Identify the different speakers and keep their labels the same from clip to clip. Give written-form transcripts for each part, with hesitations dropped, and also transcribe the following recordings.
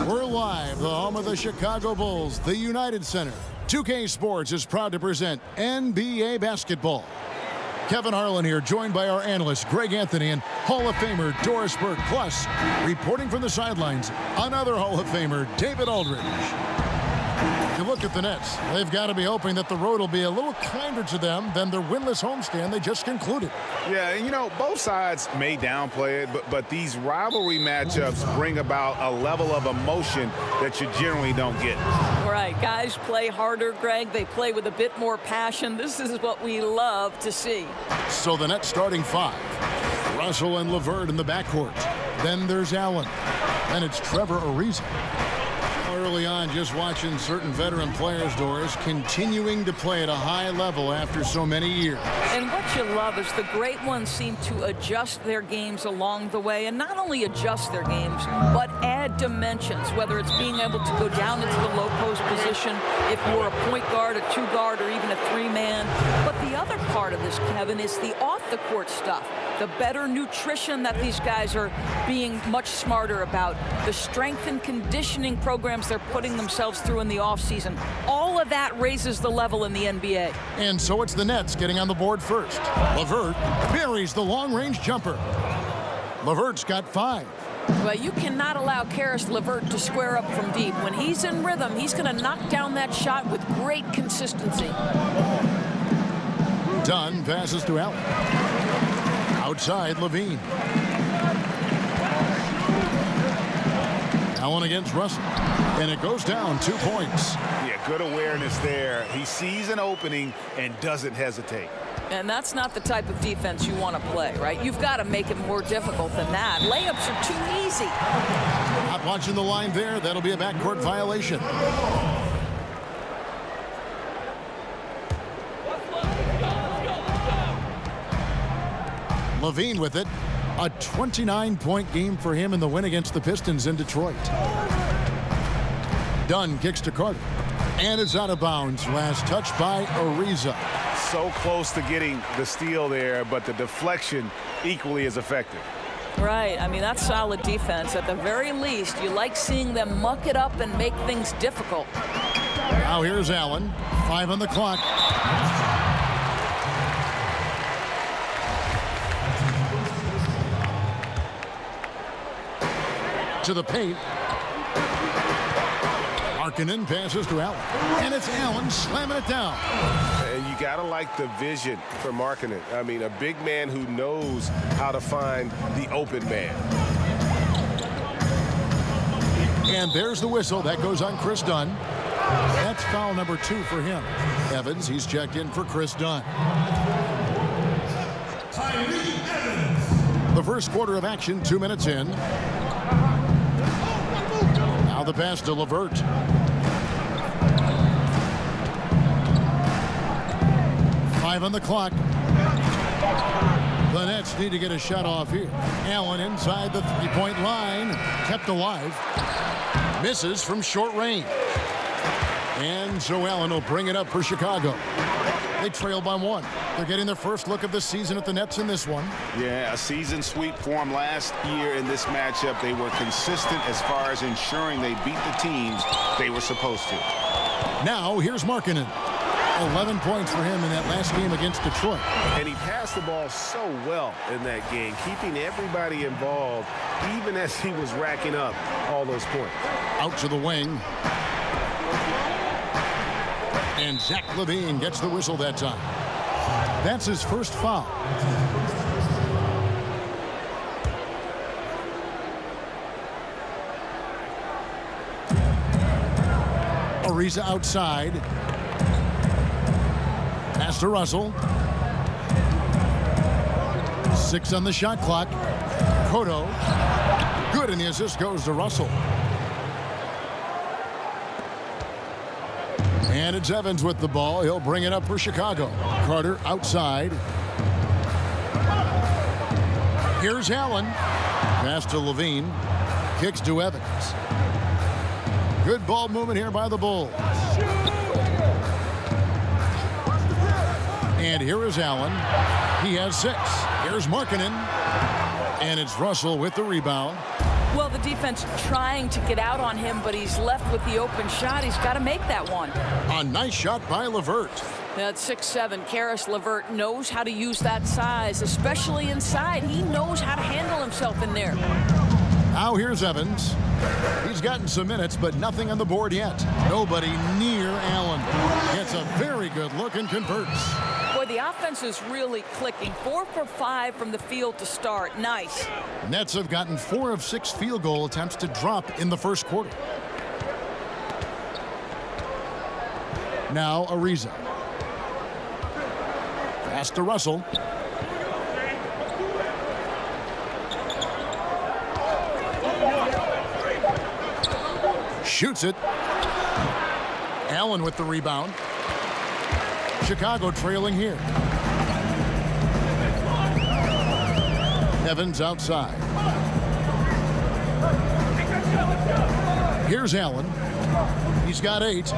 Speaker 1: We're live, the home of the Chicago Bulls, the United Center. 2K Sports is proud to present NBA basketball. Kevin Harlan here, joined by our analyst, Greg Anthony, and Hall of Famer Doris Burke. Plus, reporting from the sidelines, another Hall of Famer, David Aldridge. You look at the Nets, they've got to be hoping that the road will be a little kinder to them than their winless homestand they just concluded.
Speaker 2: Yeah, and you know, both sides may downplay it, but these rivalry matchups bring about a level of emotion that you generally don't get.
Speaker 3: Right, guys play harder, Greg. They play with a bit more passion. This is what we love to see.
Speaker 1: So the Nets starting five. Russell and LeVert in the backcourt. Then there's Allen. Then it's Trevor Ariza. Early on, just watching certain veteran players, Doris, continuing to play at a high level after so many years.
Speaker 3: And what you love is the great ones seem to adjust their games along the way, and not only adjust their games, but add dimensions, whether it's being able to go down into the low post position, if you're a point guard, a two guard, or even a three-man. But the other part of this, Kevin, is the off-the-court stuff. The better nutrition that these guys are being much smarter about, the strength and conditioning programs they're putting themselves through in the offseason. All of that raises the level in the NBA.
Speaker 1: And so it's the Nets getting on the board first. LeVert buries the long-range jumper. LeVert's got 5.
Speaker 3: Well, you cannot allow Caris LeVert to square up from deep. When he's in rhythm, he's going to knock down that shot with great consistency.
Speaker 1: Dunn passes to Allen. Outside, Levine. Allen against Russell. And it goes down 2 points.
Speaker 2: Yeah, good awareness there. He sees an opening and doesn't hesitate.
Speaker 3: And that's not the type of defense you want to play, right? You've got to make it more difficult than that. Layups are too easy.
Speaker 1: Not watching the line there. That'll be a backcourt violation. Levine with it. A 29-point game for him in the win against the Pistons in Detroit. Dunn kicks to Carter. And it's out of bounds. Last touch by Ariza.
Speaker 2: So close to getting the steal there, but the deflection equally as effective.
Speaker 3: Right. I mean, that's solid defense. At the very least, you like seeing them muck it up and make things difficult.
Speaker 1: Now here's Allen. 5 on the clock. To the paint. Markkanen passes to Allen. And it's Allen slamming it down.
Speaker 4: And you got to like the vision for Markkanen. I mean, a big man who knows how to find the open man.
Speaker 1: And there's the whistle. That goes on Chris Dunn. That's foul number 2 for him. Evans, he's checked in for Chris Dunn. The first quarter of action, 2 minutes in. Now the pass to LeVert. Five on the clock. The Nets need to get a shot off here. Allen inside the three-point line. Kept alive. Misses from short range. And so Allen will bring it up for Chicago. They trail by 1. They're getting their first look of the season at the Nets in this one.
Speaker 2: Yeah, a season sweep for them last year in this matchup. They were consistent as far as ensuring they beat the teams they were supposed to.
Speaker 1: Now here's Markkanen. 11 points for him in that last game against Detroit.
Speaker 4: And he passed the ball so well in that game, keeping everybody involved, even as he was racking up all those points.
Speaker 1: Out to the wing. And Zach LaVine gets the whistle that time. That's his first foul. Ariza outside. Pass to Russell. 6 on the shot clock. Cotto. Good, and the assist goes to Russell. And it's Evans with the ball. He'll bring it up for Chicago. Carter outside. Here's Allen. Pass to Levine. Kicks to Evans. Good ball movement here by the Bulls. And here is Allen. He has 6. Here's Markkanen. And it's Russell with the rebound.
Speaker 3: Well, the defense trying to get out on him, but he's left with the open shot. He's got to make that one.
Speaker 1: A nice shot by LeVert.
Speaker 3: At 6'7", Caris LeVert knows how to use that size, especially inside. He knows how to handle himself in there.
Speaker 1: Now here's Evans. He's gotten some minutes, but nothing on the board yet. Nobody near Allen. Gets a very good look and converts.
Speaker 3: Boy, the offense is really clicking. 4 for 5 from the field to start. Nice.
Speaker 1: Nets have gotten 4 of 6 field goal attempts to drop in the first quarter. Now Ariza. Pass to Russell. Shoots it. Allen with the rebound. Chicago trailing here. Evans outside. Here's Allen. He's got 8.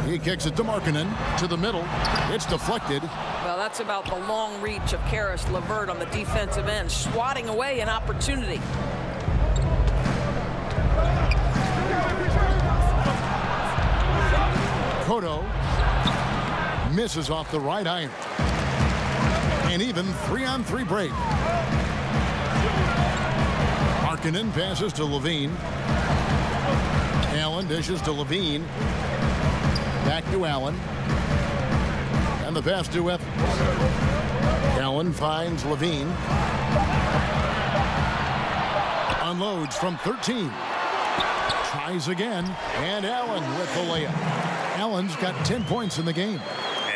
Speaker 1: He kicks it to Markkanen to the middle. It's deflected.
Speaker 3: Well, that's about the long reach of Caris LeVert on the defensive end, swatting away an opportunity.
Speaker 1: Cotto misses off the right iron. An even 3-on-3 break. Markkanen passes to Levine. Allen dishes to Levine. Back to Allen. And the pass to Evans. Allen finds Levine. Unloads from 13. Tries again. And Allen with the layup. Allen's got 10 points in the game.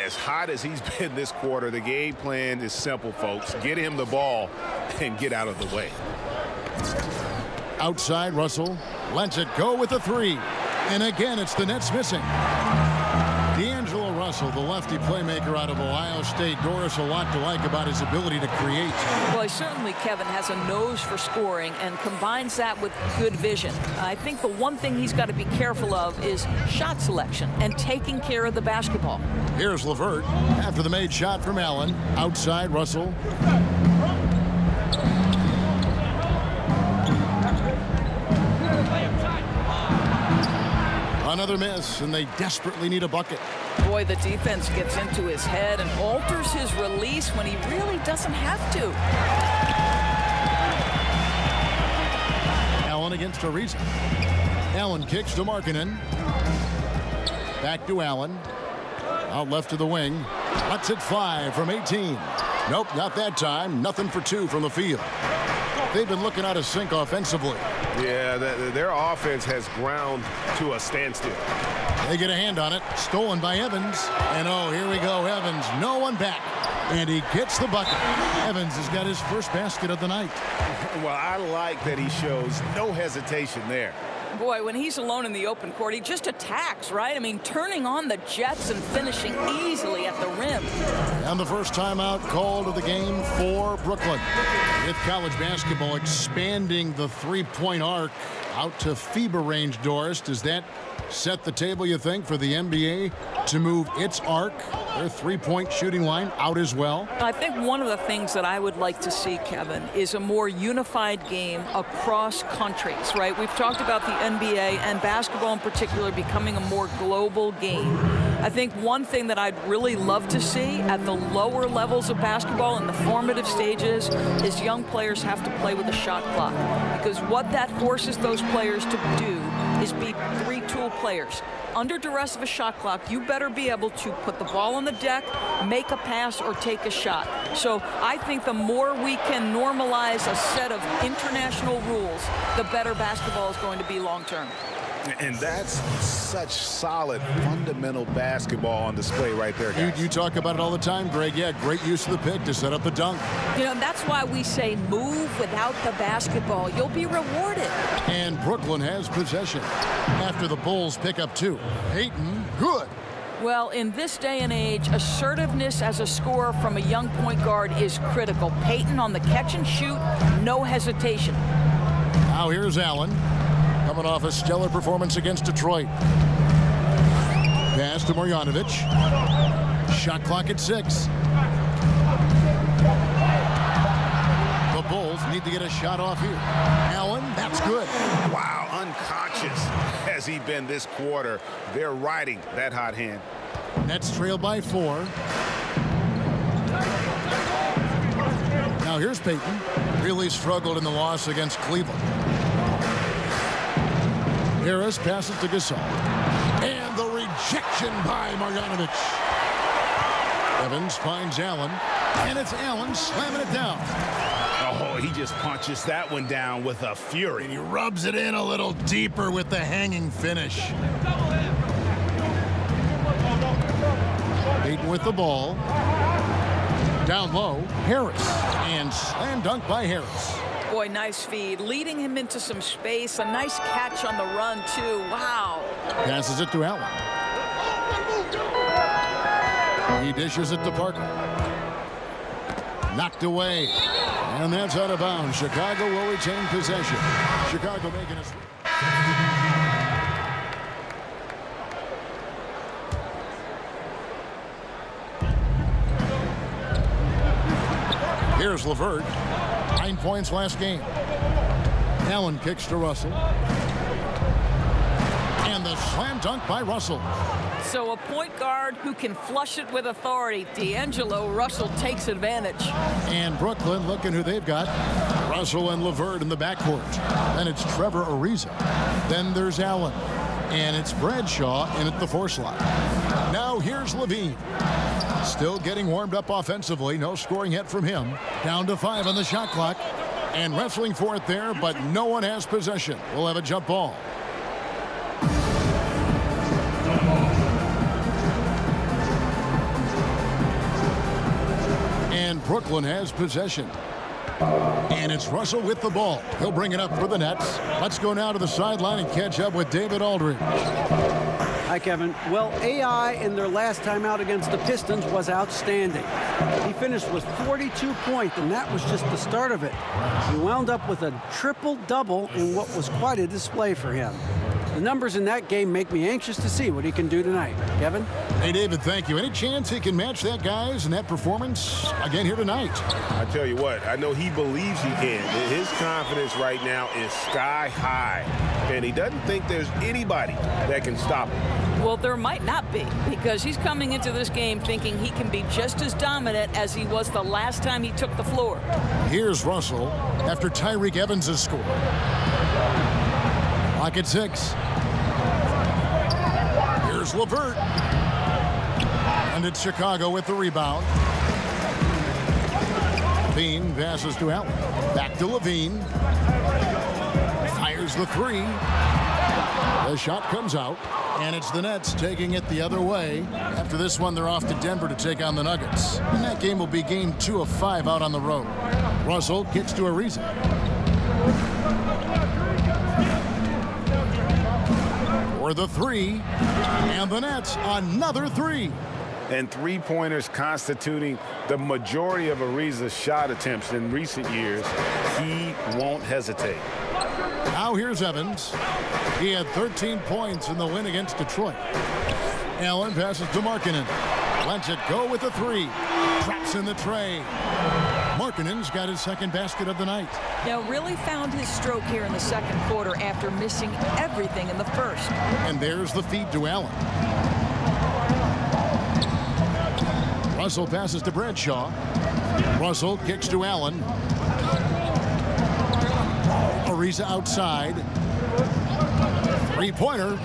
Speaker 2: As hot as he's been this quarter, the game plan is simple, folks. Get him the ball and get out of the way.
Speaker 1: Outside, Russell lets it go with a 3. And again, it's the Nets missing. D'Angelo Russell, the lefty playmaker out of Ohio State. Doris, a lot to like about his ability to create.
Speaker 3: Well, certainly Kevin has a nose for scoring and combines that with good vision. I think the one thing he's got to be careful of is shot selection and taking care of the basketball.
Speaker 1: Here's LeVert after the made shot from Allen. Outside, Russell. Another miss, and they desperately need a bucket.
Speaker 3: Boy, the defense gets into his head and alters his release when he really doesn't have to.
Speaker 1: Allen against Ariza. Allen kicks to Markkanen. Back to Allen. Out left to the wing. Lets it fly from 18. Nope, not that time. Nothing for 2 from the field. They've been looking out of sync offensively.
Speaker 2: Yeah, their offense has ground to a standstill.
Speaker 1: They get a hand on it. Stolen by Evans. And oh, here we go. Evans, no one back. And he gets the bucket. Evans has got his first basket of the night.
Speaker 2: Well, I like that he shows no hesitation there.
Speaker 3: Boy, when he's alone in the open court, he just attacks, right? I mean, turning on the jets and finishing easily at the rim.
Speaker 1: And the first timeout called of the game for Brooklyn. With college basketball expanding the three-point arc out to FIBA range, Doris, does that set the table, you think, for the NBA to move its arc, their three-point shooting line, out as well?
Speaker 3: I think one of the things that I would like to see, Kevin, is a more unified game across countries, right? We've talked about the NBA and basketball in particular becoming a more global game. I think one thing that I'd really love to see at the lower levels of basketball in the formative stages is young players have to play with a shot clock, because what that forces those players to do is be three-tool players. Under duress of a shot clock, you better be able to put the ball on the deck, make a pass, or take a shot. So I think the more we can normalize a set of international rules, the better basketball is going to be long-term.
Speaker 2: And that's such solid, fundamental basketball on display right there, guys.
Speaker 1: You talk about it all the time, Greg. Yeah, great use of the pick to set up the dunk.
Speaker 3: You know, that's why we say move without the basketball. You'll be rewarded.
Speaker 1: And Brooklyn has possession after the Bulls pick up 2. Payton, good.
Speaker 3: Well, in this day and age, assertiveness as a scorer from a young point guard is critical. Payton on the catch and shoot, no hesitation.
Speaker 1: Now here's Allen. Coming off a stellar performance against Detroit. Pass to Marjanovic. Shot clock at 6. The Bulls need need to get a shot off here. Allen, that's good.
Speaker 2: Wow, unconscious has he been this quarter. They're riding that hot hand.
Speaker 1: Nets trail by 4. Now here's Payton. Really struggled in the loss against Cleveland. Harris passes to Gasol. And the rejection by Marjanovic. Evans finds Allen. And it's Allen slamming it down.
Speaker 2: Oh, he just punches that one down with a fury.
Speaker 1: And he rubs it in a little deeper with the hanging finish. Payton with the ball. Down low, Harris. And slam dunk by Harris.
Speaker 3: Boy, nice feed. Leading him into some space. A nice catch on the run, too. Wow.
Speaker 1: Passes it to Allen. He dishes it to Parker. Knocked away. And that's out of bounds. Chicago will retain possession. Chicago making a switch. Here's LeVert. 9 points last game. Allen kicks to Russell. And the slam dunk by Russell.
Speaker 3: So a point guard who can flush it with authority. D'Angelo Russell takes advantage.
Speaker 1: And Brooklyn looking who they've got. Russell and LeVert in the backcourt. Then it's Trevor Ariza. Then there's Allen. And it's Bradshaw in at the 4 slot. Now here's Levine. Still getting warmed up offensively. No scoring yet from him. Down to 5 on the shot clock. And wrestling for it there, but no one has possession. We'll have a jump ball. And Brooklyn has possession. And it's Russell with the ball. He'll bring it up for the Nets. Let's go now to the sideline and catch up with David Aldridge.
Speaker 5: Hi, Kevin. Well, AI in their last time out against the Pistons was outstanding. He finished with 42 points, and that was just the start of it. He wound up with a triple-double in what was quite a display for him. The numbers in that game make me anxious to see what he can do tonight. Kevin?
Speaker 1: Hey, David, thank you. Any chance he can match that guy's and that performance again here tonight?
Speaker 4: I tell you what, I know he believes he can. His confidence right now is sky high, and he doesn't think there's anybody that can stop him.
Speaker 3: Well, there might not be, because he's coming into this game thinking he can be just as dominant as he was the last time he took the floor.
Speaker 1: Here's Russell after Tyreke Evans has scored. Clock at 6. Here's LeVert. And it's Chicago with the rebound. Levine passes to Allen. Back to Levine. Fires the 3. The shot comes out. And it's the Nets taking it the other way. After this one, they're off to Denver to take on the Nuggets. And that game will be game 2 of 5 out on the road. Russell kicks to Ariza. For the 3. And the Nets, another 3.
Speaker 2: And three-pointers constituting the majority of Ariza's shot attempts in recent years. He won't hesitate.
Speaker 1: Now here's Evans. He had 13 points in the win against Detroit. Allen passes to Markkanen. Lets it go with the 3. Traps in the tray. Markkanen's got his second basket of the night.
Speaker 3: Now really found his stroke here in the second quarter after missing everything in the first.
Speaker 1: And there's the feed to Allen. Russell passes to Bradshaw. Russell kicks to Allen. Ariza outside. Three-pointer.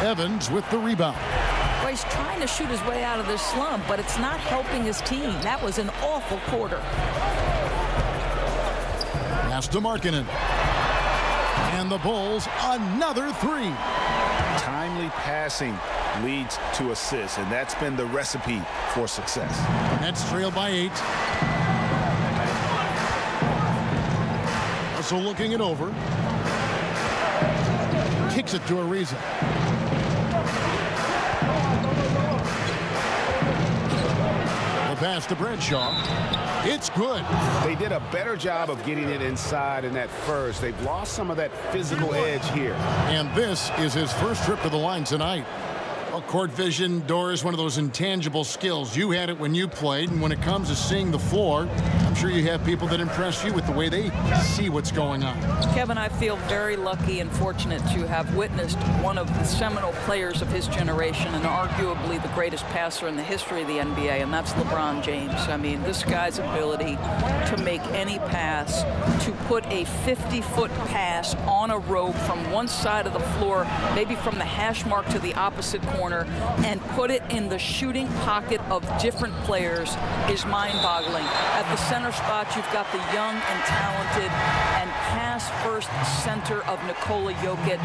Speaker 1: Evans with the rebound.
Speaker 3: Well, he's trying to shoot his way out of this slump, but it's not helping his team. That was an awful quarter.
Speaker 1: Pass to Markkanen. And the Bulls, another 3.
Speaker 2: Timely passing leads to assists, and that's been the recipe for success.
Speaker 1: Nets trail by 8. Russell looking it over. Kicks it to Ariza. The pass to Bradshaw. It's good.
Speaker 4: They did a better job of getting it inside in that first. They've lost some of that physical edge here.
Speaker 1: And this is his first trip to the line tonight. Well, court vision, Doris, one of those intangible skills. You had it when you played, and when it comes to seeing the floor, I'm sure you have people that impress you with the way they see what's going on.
Speaker 3: Kevin, I feel very lucky and fortunate to have witnessed one of the seminal players of his generation and arguably the greatest passer in the history of the NBA, and that's LeBron James. I mean, this guy's ability to make any pass, to put a 50-foot pass on a rope from one side of the floor, maybe from the hash mark to the opposite corner, and put it in the shooting pocket of different players is mind-boggling. At the center spot, you've got the young and talented and pass-first center of Nikola Jokic.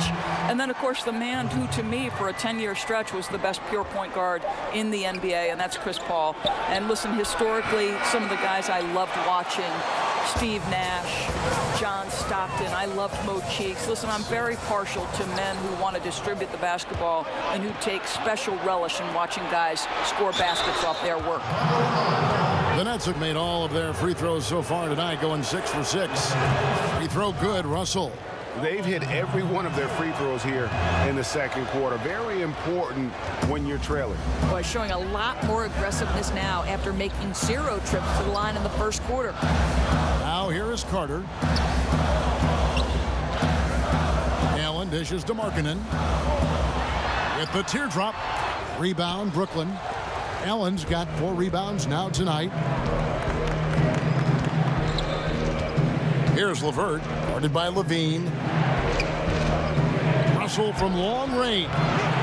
Speaker 3: And then, of course, the man who, to me, for a 10-year stretch, was the best pure point guard in the NBA, and that's Chris Paul. And listen, historically, some of the guys I loved watching, Steve Nash, John Stockton, I loved Mo Cheeks. Listen, I'm very partial to men who want to distribute the basketball and who take special relish in watching guys score baskets off their work.
Speaker 1: The Nets have made all of their free throws so far tonight, going 6 for 6. Free throw good, Russell.
Speaker 2: They've hit every one of their free throws here in the second quarter. Very important when you're trailing.
Speaker 3: Boy, showing a lot more aggressiveness now after making 0 trips to the line in the first quarter.
Speaker 1: Now here is Carter. Allen dishes to Markkanen. With the teardrop. Rebound, Brooklyn. Allen's got 4 rebounds now tonight. Here's LeVert, guarded by Levine. Russell from long range.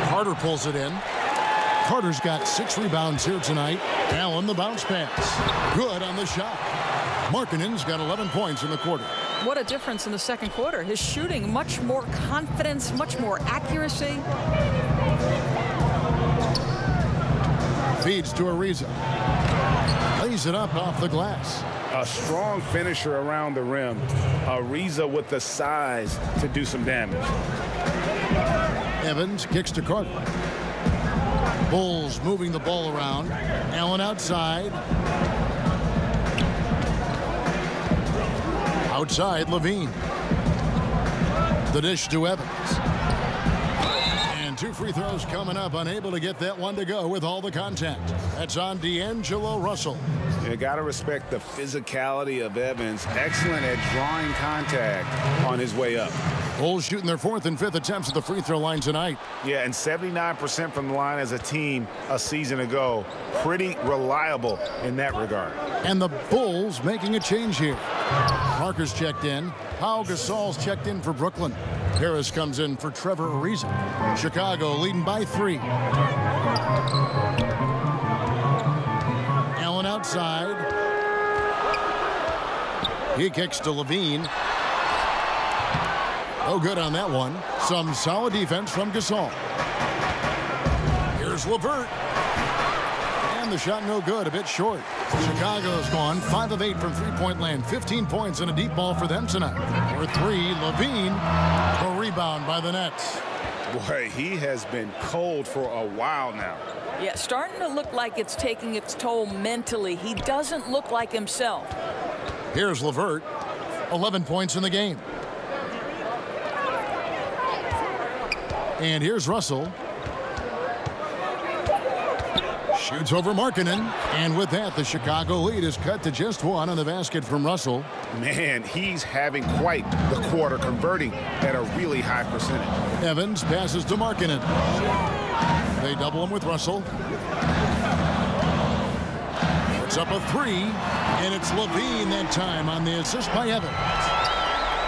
Speaker 1: Carter pulls it in. Carter's got 6 rebounds here tonight. Allen the bounce pass. Good on the shot. Markkanen's got 11 points in the quarter.
Speaker 3: What a difference in the second quarter. His shooting, much more confidence, much more accuracy.
Speaker 1: Feeds to Ariza. Lays it up off the glass.
Speaker 2: A strong finisher around the rim. Ariza with the size to do some damage.
Speaker 1: Evans kicks to Carter. Bulls moving the ball around. Allen outside. Outside, Levine. The dish to Evans. And 2 free throws coming up. Unable to get that one to go with all the contact. That's on D'Angelo Russell.
Speaker 2: You got to respect the physicality of Evans. Excellent at drawing contact on his way up.
Speaker 1: Bulls shooting their 4th and 5th attempts at the free throw line tonight.
Speaker 2: Yeah, and 79% from the line as a team a season ago. Pretty reliable in that regard.
Speaker 1: And the Bulls making a change here. Parker's checked in. Pau Gasol's checked in for Brooklyn. Harris comes in for Trevor Ariza. Chicago leading by 3. Allen outside. He kicks to Levine. No good on that one. Some solid defense from Gasol. Here's LeVert. And the shot no good, a bit short. Chicago's gone 5 of 8 from three-point land. 15 points and a deep ball for them tonight. For 3, Levine. A rebound by the Nets.
Speaker 2: Boy, he has been cold for a while now.
Speaker 3: Yeah, starting to look like it's taking its toll mentally. He doesn't look like himself.
Speaker 1: Here's LeVert. 11 points in the game. And here's Russell. Shoots over Markkanen. And with that, the Chicago lead is cut to just 1 on the basket from Russell.
Speaker 2: Man, he's having quite the quarter, converting at a really high percentage.
Speaker 1: Evans passes to Markkanen. They double him with Russell. Puts up a 3. And it's Levine that time on the assist by Evans.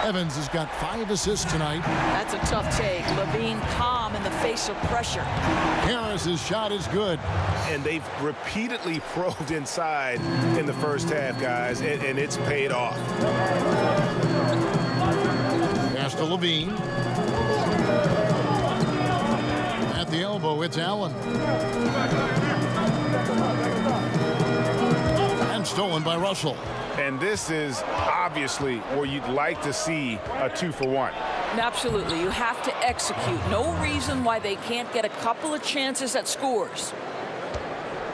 Speaker 1: Evans has got 5 assists tonight.
Speaker 3: That's a tough take. Levine calm in the face of pressure.
Speaker 1: Harris's shot is good.
Speaker 2: And they've repeatedly probed inside in the first half, guys, and it's paid off.
Speaker 1: Pass to Levine. At the elbow, it's Allen. And stolen by Russell.
Speaker 2: And this is obviously where you'd like to see a 2-for-1.
Speaker 3: Absolutely. You have to execute. No reason why they can't get a couple of chances at scores.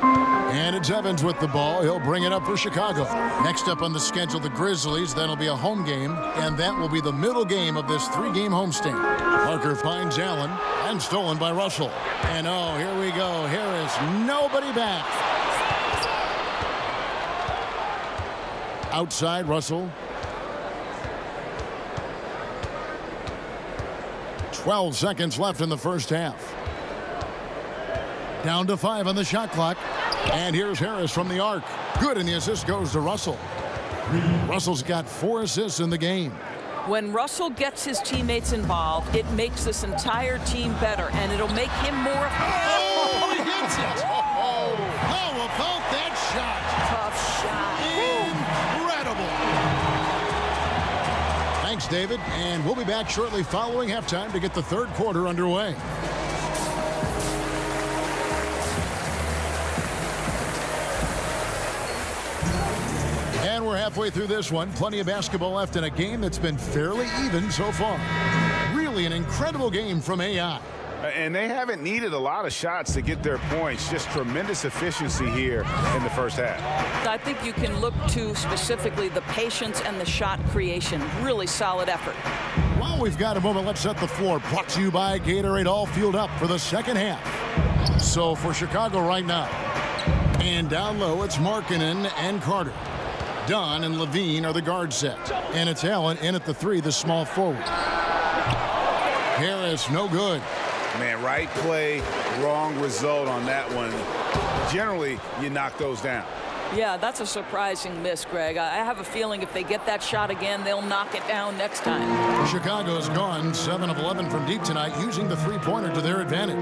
Speaker 1: And it's Evans with the ball. He'll bring it up for Chicago. Next up on the schedule, the Grizzlies. That'll be a home game, and that will be the middle game of this 3-game homestand. Parker finds Allen, and stolen by Russell. And oh, here we go. Harris, nobody back. Outside, Russell. 12 seconds left in the first half. Down to 5 on the shot clock. And here's Harris from the arc. Good, and the assist goes to Russell. Russell's got 4 assists in the game.
Speaker 3: When Russell gets his teammates involved, it makes this entire team better, and it'll make him more effective.
Speaker 1: Oh, he hits it! Oh, how about that shot?
Speaker 3: Tough shot.
Speaker 1: Incredible. Thanks, David. And we'll be back shortly following halftime to get the third quarter underway. And we're halfway through this one. Plenty of basketball left in a game that's been fairly even so far. Really an incredible game from AI.
Speaker 2: And they haven't needed a lot of shots to get their points. Just tremendous efficiency here in the first half.
Speaker 3: I think you can look to specifically the patience and the shot creation. Really solid effort.
Speaker 1: While we've got a moment, let's set the floor. Brought to you by Gatorade, all fueled up for the second half. So for Chicago right now, and down low, it's Markkanen and Carter. Dunn and Levine are the guard set. And it's Allen in at the 3, the small forward. Harris, no good.
Speaker 2: Man, right play, wrong result on that one. Generally, you knock those down.
Speaker 3: Yeah, that's a surprising miss, Greg. I have a feeling if they get that shot again, they'll knock it down next time.
Speaker 1: Chicago's gone 7 of 11 from deep tonight, using the three-pointer to their advantage.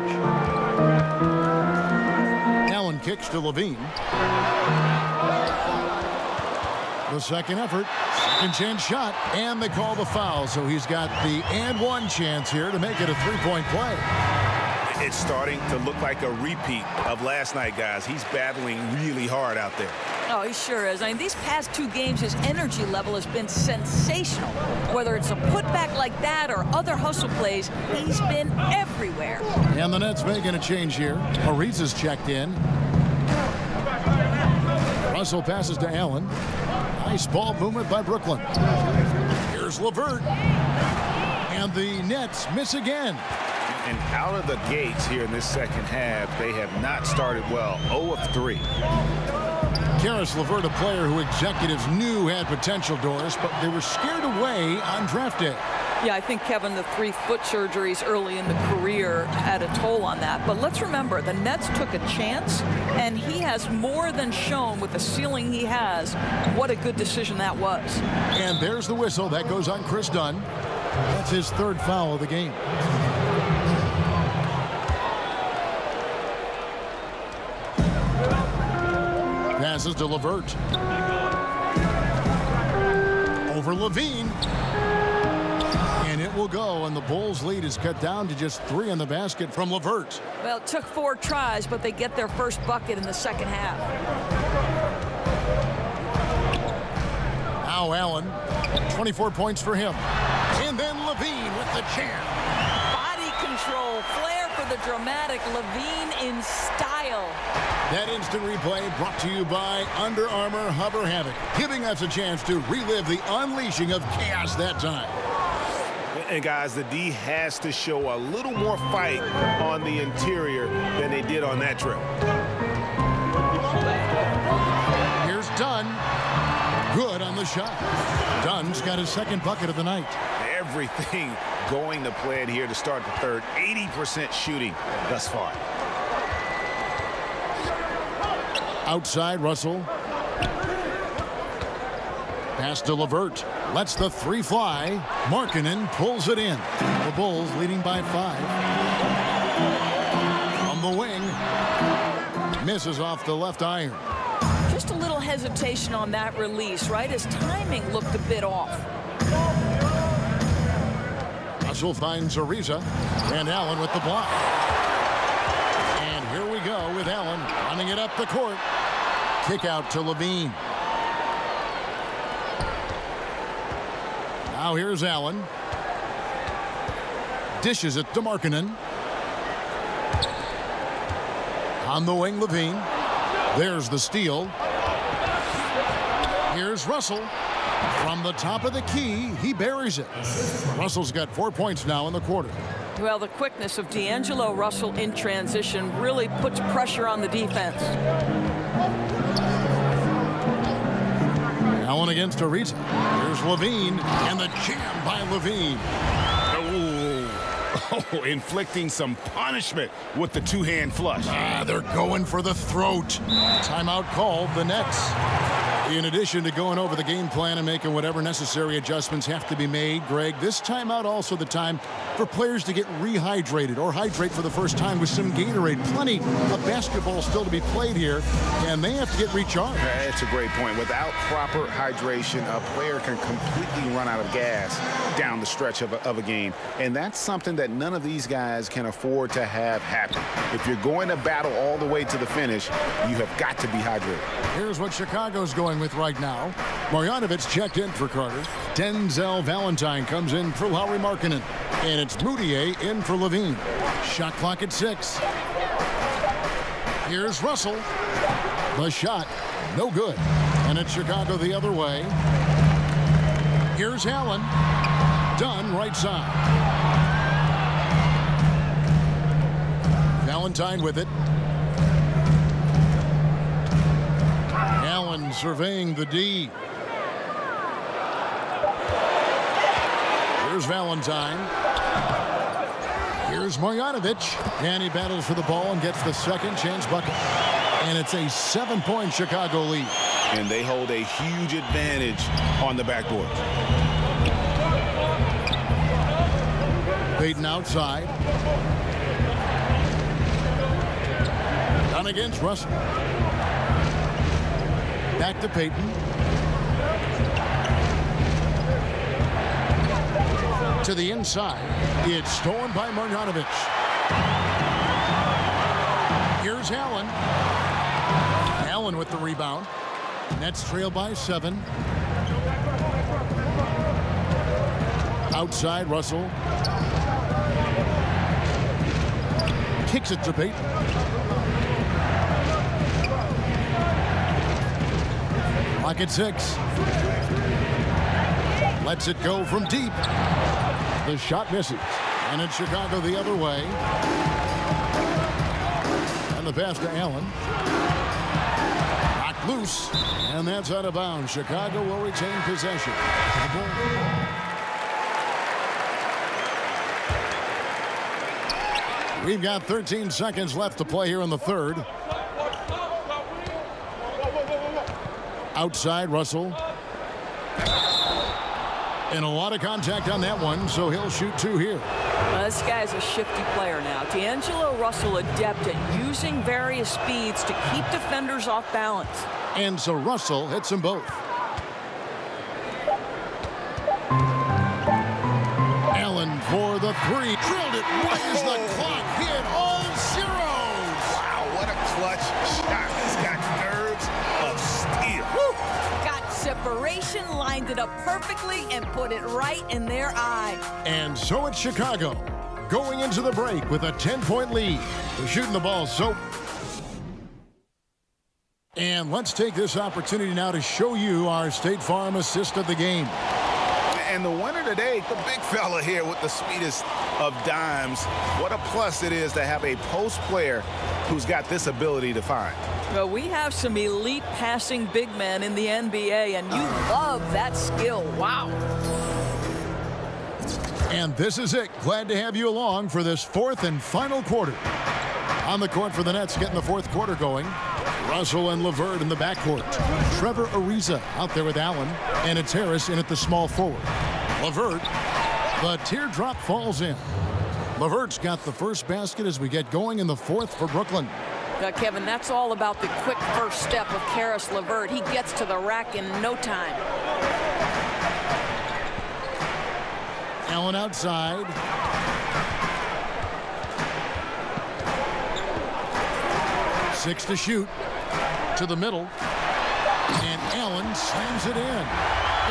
Speaker 1: Allen kicks to Levine. The second effort, second chance shot, and they call the foul. So he's got the and one chance here to make it a three-point play.
Speaker 2: It's starting to look like a repeat of last night, guys. He's battling really hard out there.
Speaker 3: Oh, he sure is. I mean, these past 2 games, his energy level has been sensational. Whether it's a putback like that or other hustle plays, he's been everywhere.
Speaker 1: And the Nets making a change here. Ariza's checked in. Russell passes to Allen. Nice ball movement by Brooklyn. Here's LeVert. And the Nets miss again.
Speaker 2: And out of the gates here in this second half, they have not started well. 0 of 3.
Speaker 1: Caris LeVert, a player who executives knew had potential, Doris, but they were scared away on draft day.
Speaker 3: Yeah, I think, Kevin, the 3 foot surgeries early in the career had a toll on that. But let's remember, the Nets took a chance, and he has more than shown with the ceiling he has what a good decision that was.
Speaker 1: And there's the whistle. That goes on Chris Dunn. That's his 3rd foul of the game. Passes to LeVert. Over Levine. And it will go, and the Bulls' lead is cut down to just 3 in the basket from LeVert.
Speaker 3: Well, it took 4 tries, but they get their first bucket in the second half.
Speaker 1: Now Allen, 24 points for him. And then Levine with the jam.
Speaker 3: Body control, flair for the dramatic. Levine in style.
Speaker 1: That instant replay brought to you by Under Armour Hover Havoc, giving us a chance to relive the unleashing of chaos that time.
Speaker 4: And guys, the D has to show a little more fight on the interior than they did on that trip.
Speaker 1: Here's Dunn. Good on the shot. Dunn's got his 2nd bucket of the night.
Speaker 2: Everything going to plan here to start the third. 80% shooting thus far.
Speaker 1: Outside, Russell. Pass to LeVert. Lets the 3 fly. Markkanen pulls it in. The Bulls leading by 5. On the wing. Misses off the left iron.
Speaker 3: Just a little hesitation on that release, right? His timing looked a bit off.
Speaker 1: Russell finds Ariza. And Allen with the block. And here we go with Allen running it up the court. Kick out to Levine. Now here's Allen. Dishes it to Markkanen. On the wing, Levine. There's the steal. Here's Russell. From the top of the key, he buries it. Russell's got 4 points now in the quarter.
Speaker 3: Well, the quickness of D'Angelo Russell in transition really puts pressure on the defense.
Speaker 1: Allen against Ariza. Here's Levine, and the jam by Levine.
Speaker 2: Oh, inflicting some punishment with the two-hand flush.
Speaker 1: They're going for the throat. Timeout called, the Nets. In addition to going over the game plan and making whatever necessary adjustments have to be made, Greg, this timeout also the time for players to get rehydrated or hydrate for the first time with some Gatorade. Plenty of basketball still to be played here, and they have to get recharged.
Speaker 2: That's a great point. Without proper hydration, a player can completely run out of gas down the stretch of a game, and that's something that none of these guys can afford to have happen. If you're going to battle all the way to the finish, you have got to be hydrated.
Speaker 1: Here's what Chicago's going with right now. Marjanovic checked in for Carter. Denzel Valentine comes in for Lauri Markkanen. And it's Mudiay in for Levine. Shot clock at 6. Here's Russell. The shot, no good. And it's Chicago the other way. Here's Allen. Done right side. Valentine with it. Allen surveying the D. Here's Valentine. Here's Marjanovic. And he battles for the ball and gets the second chance bucket. And it's a 7-point Chicago lead.
Speaker 2: And they hold a huge advantage on the backboard.
Speaker 1: Payton outside. Down against Russell. Back to Payton. To the inside. It's stolen by Marjanovic. Here's Allen. Allen with the rebound. Nets trail by 7. Outside, Russell. Kicks it to Payton. Clock at 6. Lets it go from deep. The shot misses. And it's Chicago the other way. And the pass to Allen. Knocked loose. And that's out of bounds. Chicago will retain possession. We've got 13 seconds left to play here in the third. Outside, Russell. And a lot of contact on that one, so he'll shoot 2 here.
Speaker 3: This guy's a shifty player now. D'Angelo Russell adept at using various speeds to keep defenders off balance.
Speaker 1: And so Russell hits them both. Allen for the 3. Drilled it right as the clock hit all zeros.
Speaker 2: Wow, what a clutch shot. He's got nerves of steel.
Speaker 3: Woo! Got separation, lined it up perfectly, and put it right in their eye.
Speaker 1: And so it's Chicago going into the break with a 10-point lead. They're shooting the ball so. And let's take this opportunity now to show you our State Farm assist of the game.
Speaker 2: And the winner today, the big fella here with the sweetest of dimes. What a plus it is to have a post player who's got this ability to find.
Speaker 3: Well, we have some elite passing big men in the NBA, and you love that skill. Wow.
Speaker 1: And this is it. Glad to have you along for this 4th and final quarter. On the court for the Nets, getting the 4th quarter going. Russell and LeVert in the backcourt. Trevor Ariza out there with Allen. And it's Harris in at the small forward. LeVert, the teardrop falls in. LeVert's got the first basket as we get going in the 4th for Brooklyn.
Speaker 3: Kevin, that's all about the quick first step of Caris LeVert. He gets to the rack in no time.
Speaker 1: Allen outside. Six to shoot. To the middle. And Allen slams it in.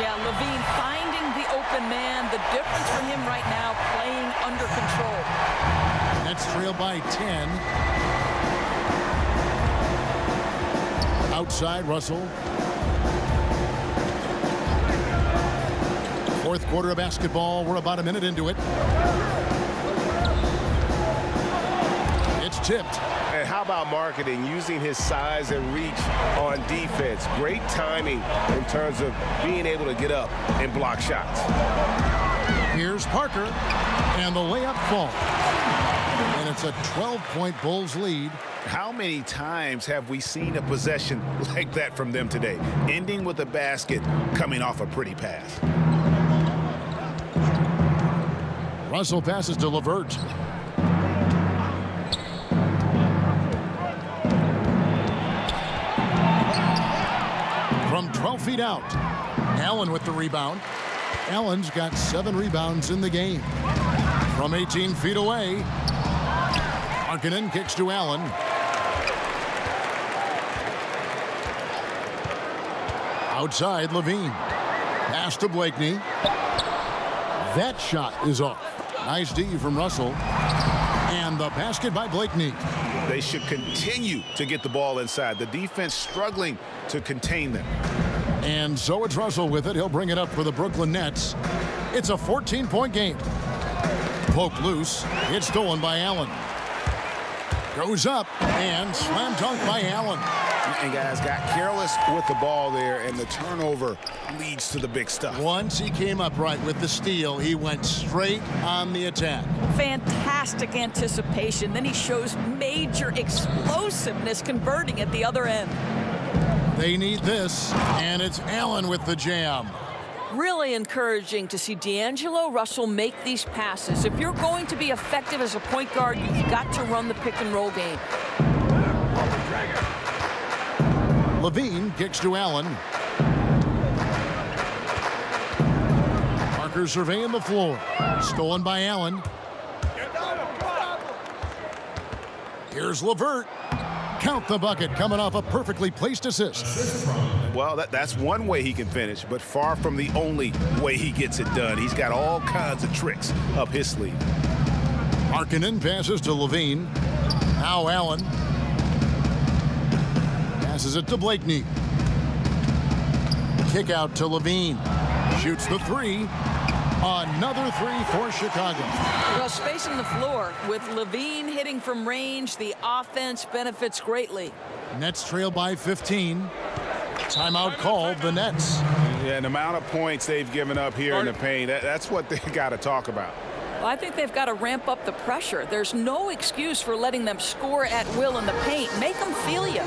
Speaker 3: Yeah, Levine finding the open man. The difference for him right now, playing under control.
Speaker 1: Nets trail by 10. Outside, Russell. 4th quarter of basketball. We're about a minute into it. It's tipped.
Speaker 4: And how about marketing, using his size and reach on defense? Great timing in terms of being able to get up and block shots.
Speaker 1: Here's Parker, and the layup falls. And it's a 12-point Bulls lead.
Speaker 2: How many times have we seen a possession like that from them today, ending with a basket coming off a pretty pass?
Speaker 1: Russell passes to LeVert. From 12 feet out, Allen with the rebound. Allen's got 7 rebounds in the game. From 18 feet away, Markkanen kicks to Allen. Outside, Levine. Pass to Blakeney. That shot is off. Nice D from Russell. And the basket by Blakeney.
Speaker 2: They should continue to get the ball inside. The defense struggling to contain them.
Speaker 1: And so it's Russell with it. He'll bring it up for the Brooklyn Nets. It's a 14-point game. Poke loose. It's stolen by Allen. Goes up and slam dunk by Allen.
Speaker 2: And guys got careless with the ball there, and the turnover leads to the big stuff.
Speaker 1: Once he came upright with the steal, he went straight on the attack.
Speaker 3: Fantastic anticipation. Then he shows major explosiveness converting at the other end.
Speaker 1: They need this, and it's Allen with the jam.
Speaker 3: Really encouraging to see D'Angelo Russell make these passes. If you're going to be effective as a point guard, you've got to run the pick and roll game.
Speaker 1: Levine kicks to Allen. Parker surveying the floor. Stolen by Allen. Here's LeVert. Count the bucket, coming off a perfectly placed assist.
Speaker 2: Well, that's one way he can finish, but far from the only way he gets it done. He's got all kinds of tricks up his sleeve.
Speaker 1: Markkanen passes to Levine. Now Allen. Passes it to Blakeney. Kick out to Levine. Shoots the three. Another three for Chicago.
Speaker 3: Well, spacing the floor with Levine hitting from range, the offense benefits greatly.
Speaker 1: Nets trail by 15. Timeout called, the Nets.
Speaker 2: Yeah, and the amount of points they've given up here in the paint, that's what they got to talk about.
Speaker 3: Well, I think they've got to ramp up the pressure. There's no excuse for letting them score at will in the paint. Make them feel you.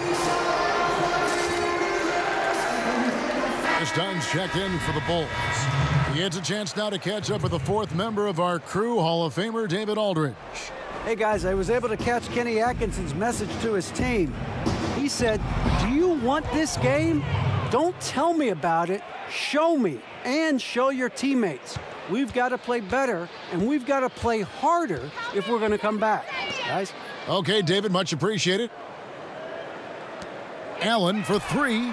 Speaker 1: Chris Dunn's checked in for the Bulls. He gets a chance now to catch up with the 4th member of our crew, Hall of Famer David Aldridge.
Speaker 5: Hey, guys, I was able to catch Kenny Atkinson's message to his team. He said, do you want this game? Don't tell me about it. Show me and show your teammates. We've got to play better, and we've got to play harder if we're going to come back, guys.
Speaker 1: Okay, David, much appreciated. Allen for 3.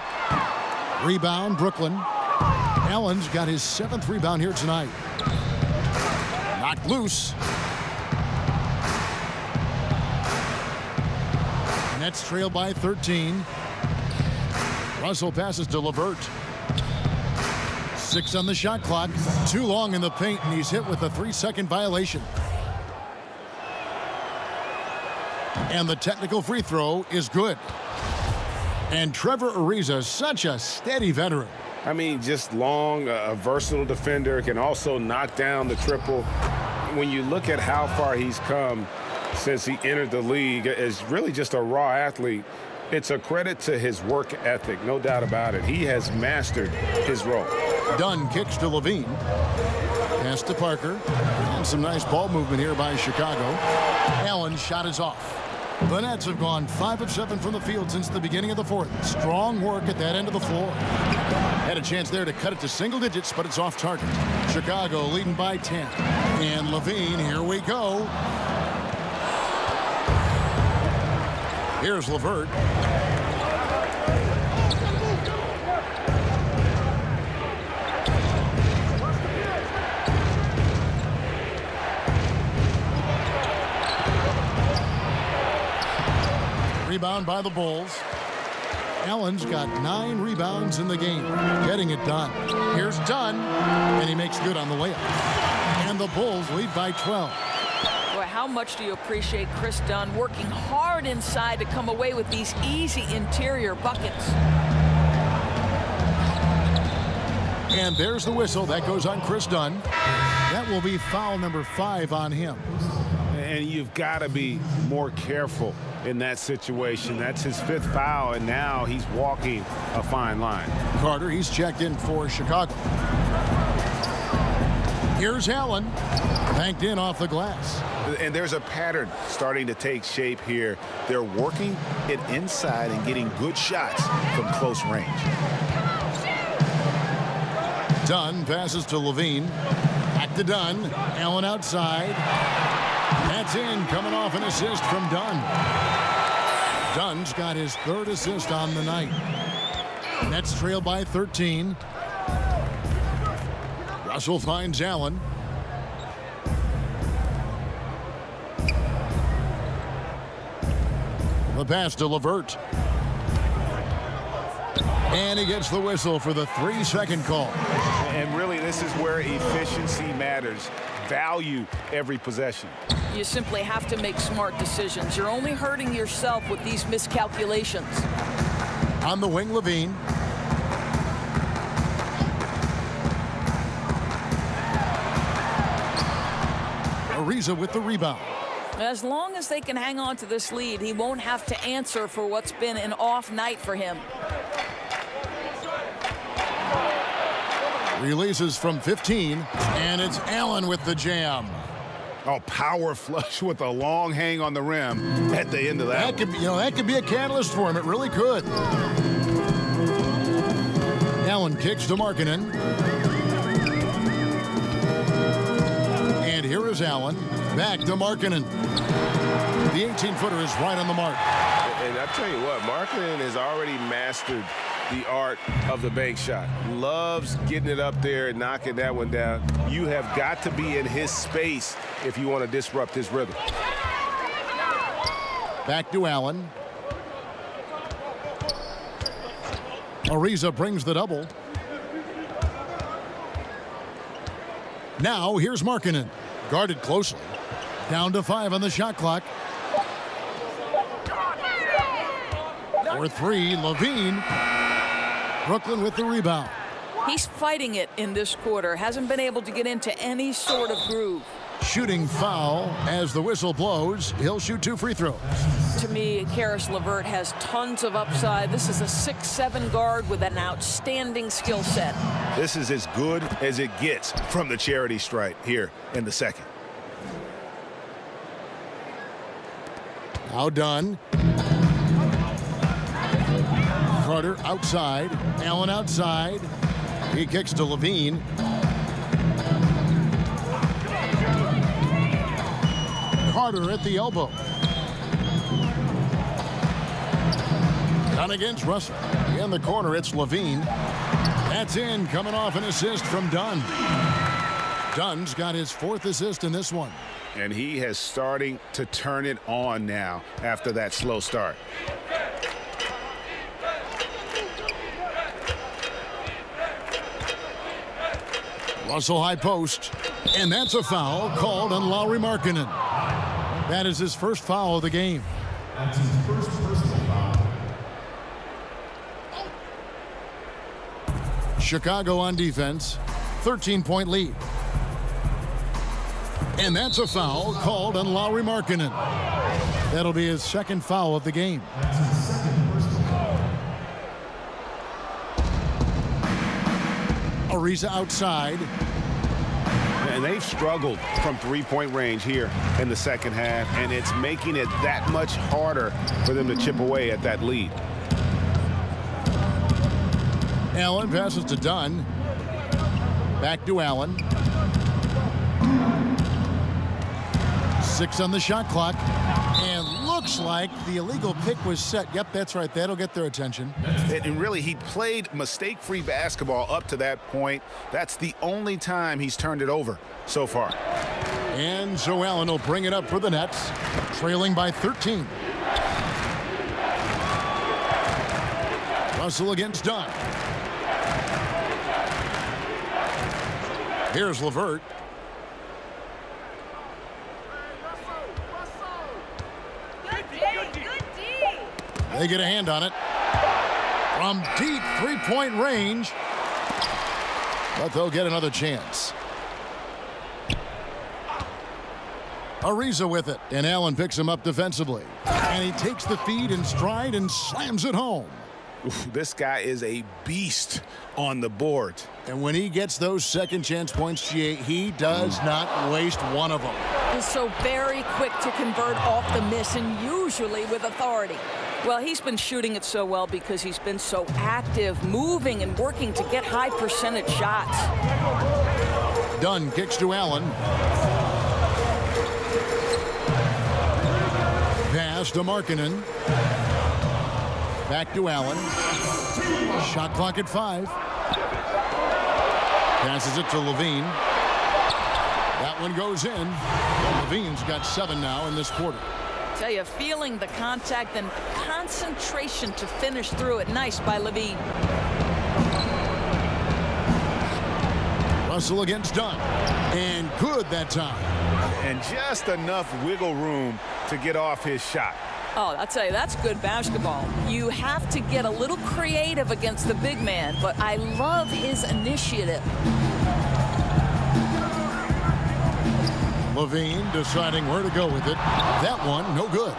Speaker 1: Rebound, Brooklyn. Allen's got his 7th rebound here tonight. Knocked loose. Nets trail by 13. Russell passes to LeVert. 6 on the shot clock. Too long in the paint, and he's hit with a 3-second violation. And the technical free throw is good. And Trevor Ariza, such a steady veteran.
Speaker 4: I mean, just long, a versatile defender, can also knock down the triple. When you look at how far he's come since he entered the league as really just a raw athlete, it's a credit to his work ethic, no doubt about it. He has mastered his role.
Speaker 1: Dunn kicks to Levine. Pass to Parker. And some nice ball movement here by Chicago. Allen's shot is off. The Nets have gone 5 of 7 from the field since the beginning of the 4th. Strong work at that end of the floor. Had a chance there to cut it to single digits, but it's off target. Chicago leading by 10. And Levine, here we go. Here's LeVert. Rebound by the Bulls. Allen's got 9 rebounds in the game, getting it done. Here's Dunn, and he makes good on the layup. And the Bulls lead by 12.
Speaker 3: Boy, how much do you appreciate Chris Dunn working hard inside to come away with these easy interior buckets?
Speaker 1: And there's the whistle. That goes on Chris Dunn. That will be foul number 5 on him.
Speaker 4: And you've got to be more careful in that situation. That's his 5th foul, and now he's walking a fine line.
Speaker 1: Carter, he's checked in for Chicago. Here's Allen. Banked in off the glass.
Speaker 2: And there's a pattern starting to take shape here. They're working it inside and getting good shots from close range.
Speaker 1: Dunn passes to Levine. Back to Dunn. Allen outside. That's in, coming off an assist from Dunn. Dunn's got his 3rd assist on the night. Nets trail by 13. Russell finds Allen. The pass to LeVert. And he gets the whistle for the 3-second call.
Speaker 2: And really, this is where efficiency matters. Value every possession.
Speaker 3: You simply have to make smart decisions. You're only hurting yourself with these miscalculations.
Speaker 1: On the wing, Levine. Ariza with the rebound.
Speaker 3: As long as they can hang on to this lead, he won't have to answer for what's been an off night for him.
Speaker 1: Releases from 15, and it's Allen with the jam.
Speaker 2: Oh, power flush with a long hang on the rim at the end of that.
Speaker 1: That could be a catalyst for him. It really could. Allen kicks to Markkanen. And here is Allen. Back to Markkanen. The 18-footer is right on the mark.
Speaker 4: And I tell you what, Markkanen has already mastered the art of the bank shot. Loves getting it up there and knocking that one down. You have got to be in his space if you want to disrupt his rhythm.
Speaker 1: Back to Allen. Ariza brings the double. Now here's Markkanen. Guarded closely. Down to 5 on the shot clock. For 3, Levine. Brooklyn with the rebound.
Speaker 3: He's fighting it in this quarter. Hasn't been able to get into any sort of groove.
Speaker 1: Shooting foul as the whistle blows. He'll shoot 2 free throws.
Speaker 3: To me, Caris LeVert has tons of upside. This is a 6'7" guard with an outstanding skill set.
Speaker 2: This is as good as it gets from the charity stripe here in the second.
Speaker 1: Now done. Carter outside. Allen outside. He kicks to Levine. Carter at the elbow. Done against Russell. In the corner, it's Levine. That's in, coming off an assist from Dunn. Dunn's got his 4th assist in this one.
Speaker 2: And he has starting to turn it on now after that slow start.
Speaker 1: Russell high post. And that's a foul called on Lauri Markkanen. That is his 1st foul of the game.
Speaker 6: That's his 1st personal foul.
Speaker 1: Chicago on defense. 13-point lead. And that's a foul called on Lauri Markkanen. That'll be his 2nd foul of the game.
Speaker 6: That's his 2nd personal foul.
Speaker 1: Ariza outside.
Speaker 2: And they've struggled from 3-point range here in the second half, and it's making it that much harder for them to chip away at that lead.
Speaker 1: Allen passes to Dunn. Back to Allen. 6 on the shot clock. And looks like the illegal pick was set. Yep, that's right. That'll get their attention.
Speaker 2: And really, he played mistake-free basketball up to that point. That's the only time he's turned it over so far.
Speaker 1: And so Allen will bring it up for the Nets, trailing by 13. Russell against Dunn. Here's LeVert. They get a hand on it. From deep three-point range. But they'll get another chance. Ariza with it, and Allen picks him up defensively. And he takes the feed in stride and slams it home.
Speaker 2: Oof, this guy is a beast on the board.
Speaker 1: And when he gets those second chance points, he does not waste one of them.
Speaker 3: He's so very quick to convert off the miss, and usually with authority. Well, he's been shooting it so well because he's been so active, moving and working to get high percentage shots.
Speaker 1: Dunn kicks to Allen. Pass to Markkanen. Back to Allen. Shot clock at 5. Passes it to Levine. That one goes in. Levine's got 7 now in this quarter.
Speaker 3: Tell you, feeling the contact and concentration to finish through it. Nice by Levine.
Speaker 1: Russell against Dunn. And good that time.
Speaker 2: And just enough wiggle room to get off his shot.
Speaker 3: Oh, I'll tell you, that's good basketball. You have to get a little creative against the big man, but I love his initiative.
Speaker 1: Levine deciding where to go with it. That one, no good.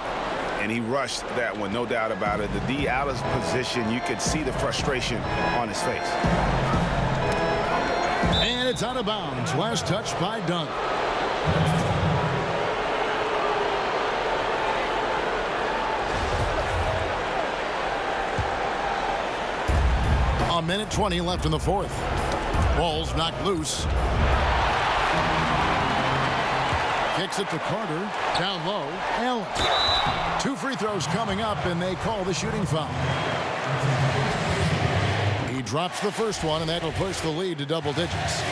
Speaker 2: And he rushed that one, no doubt about it. The D out of position, you could see the frustration on his face.
Speaker 1: And it's out of bounds. Last touch by Dunn. A minute 20 left in the fourth. Ball's knocked loose. Kicks it to Carter. Down low. Allen. 2 free throws coming up, and they call the shooting foul. He drops the first one, and that'll push the lead to double digits.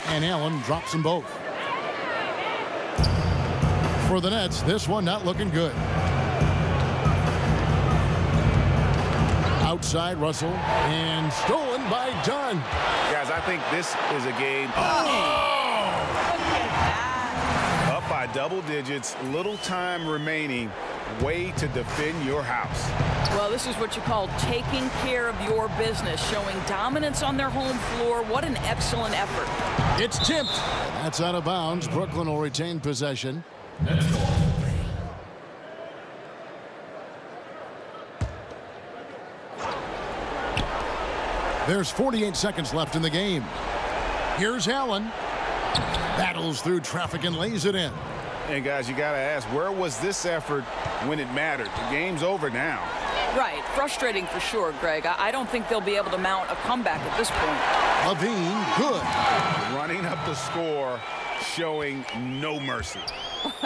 Speaker 1: And Allen drops them both. For the Nets, this one not looking good. Outside Russell, and stolen by Dunn.
Speaker 2: Guys, I think this is a game up by double digits, little time remaining, way to defend your house.
Speaker 3: Well, this is what you call taking care of your business, showing dominance on their home floor. What an excellent effort.
Speaker 1: It's tipped. That's out of bounds. Brooklyn will retain possession. There's 48 seconds left in the game. Here's Allen. Battles through traffic and lays it in.
Speaker 2: And guys, you got to ask, where was this effort when it mattered? The game's over now.
Speaker 3: Right. Frustrating for sure, Greg. I don't think they'll be able to mount a comeback at this point.
Speaker 1: Levine, good.
Speaker 2: Running up the score, showing no mercy.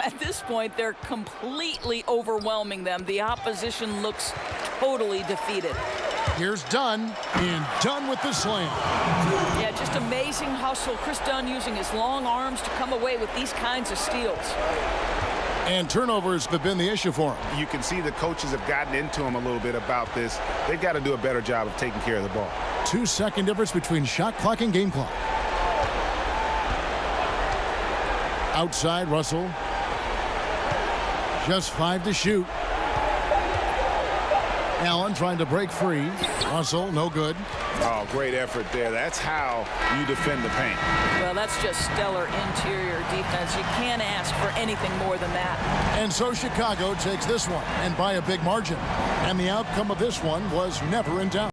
Speaker 3: At this point, they're completely overwhelming them. The opposition looks totally defeated.
Speaker 1: Here's Dunn, and Dunn with the slam.
Speaker 3: Yeah, just amazing hustle. Chris Dunn using his long arms to come away with these kinds of steals.
Speaker 1: And turnovers have been the issue for him.
Speaker 2: You can see the coaches have gotten into him a little bit about this. They've got to do a better job of taking care of the ball.
Speaker 1: 2-second difference between shot clock and game clock. Outside Russell. Just 5 to shoot. Allen trying to break free. Russell, no good.
Speaker 2: Oh, great effort there. That's how you defend the paint.
Speaker 3: Well, that's just stellar interior defense. You can't ask for anything more than that.
Speaker 1: And so Chicago takes this one, and by a big margin. And the outcome of this one was never in doubt.